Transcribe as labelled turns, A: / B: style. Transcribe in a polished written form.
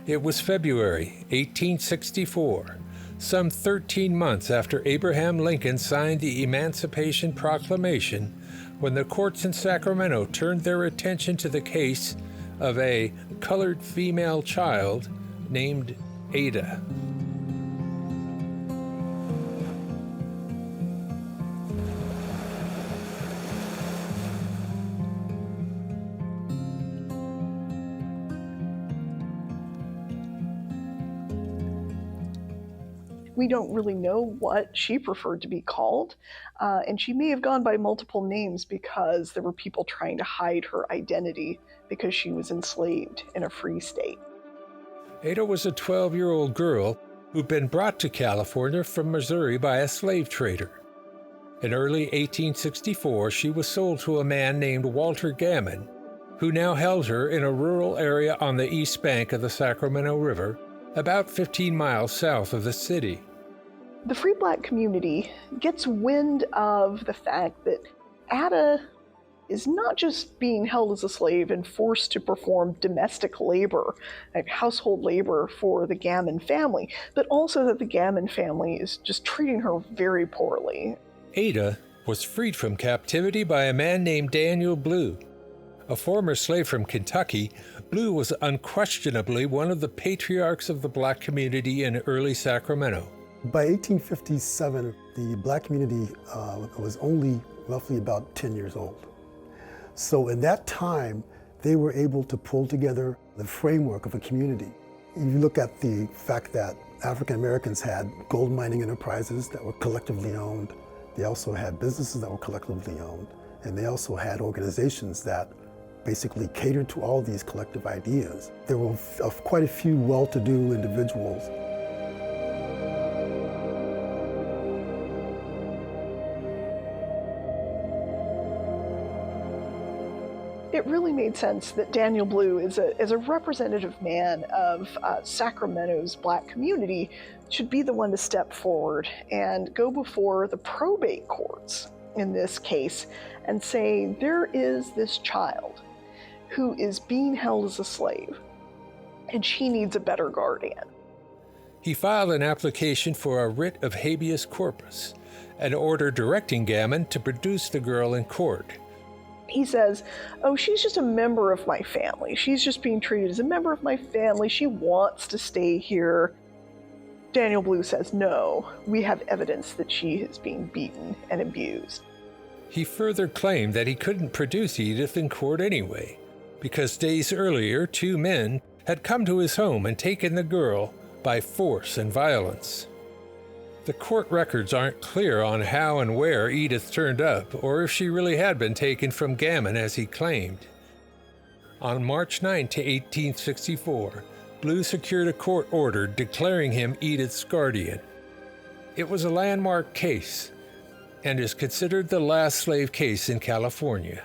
A: It was February 1864, some 13 months after Abraham Lincoln signed the Emancipation Proclamation, when the courts in Sacramento turned their attention to the case of a colored female child named Ada.
B: We don't really know what she preferred to be called, and she may have gone by multiple names because there were people trying to hide her identity because she was enslaved in a free state.
A: Ada was a 12-year-old girl who'd been brought to California from Missouri by a slave trader. In early 1864, she was sold to a man named Walter Gammon, who now held her in a rural area on the east bank of the Sacramento River, about 15 miles south of the city.
B: The free black community gets wind of the fact that Ada is not just being held as a slave and forced to perform domestic labor, like household labor for the Gammon family, but also that the Gammon family is just treating her very poorly.
A: Ada was freed from captivity by a man named Daniel Blue. A former slave from Kentucky, Blue was unquestionably one of the patriarchs of the black community in early Sacramento.
C: By 1857, the black community was only roughly about 10 years old. So in that time, they were able to pull together the framework of a community. If you look at the fact that African Americans had gold mining enterprises that were collectively owned, they also had businesses that were collectively owned, and they also had organizations that basically catered to all these collective ideas. There were quite a few well-to-do individuals.
B: It really made sense that Daniel Blue, as a representative man of Sacramento's black community, should be the one to step forward and go before the probate courts in this case and say, there is this child who is being held as a slave, and she needs a better guardian.
A: He filed an application for a writ of habeas corpus, an order directing Gammon to produce the girl in court.
B: He says, oh, she's just a member of my family. She's just being treated as a member of my family. She wants to stay here. Daniel Blue says, no, we have evidence that she is being beaten and abused.
A: He further claimed that he couldn't produce Edith in court anyway, because days earlier, two men had come to his home and taken the girl by force and violence. The court records aren't clear on how and where Edith turned up, or if she really had been taken from Gammon as he claimed. On March 9, 1864, Blue secured a court order declaring him Edith's guardian. It was a landmark case and is considered the last slave case in California.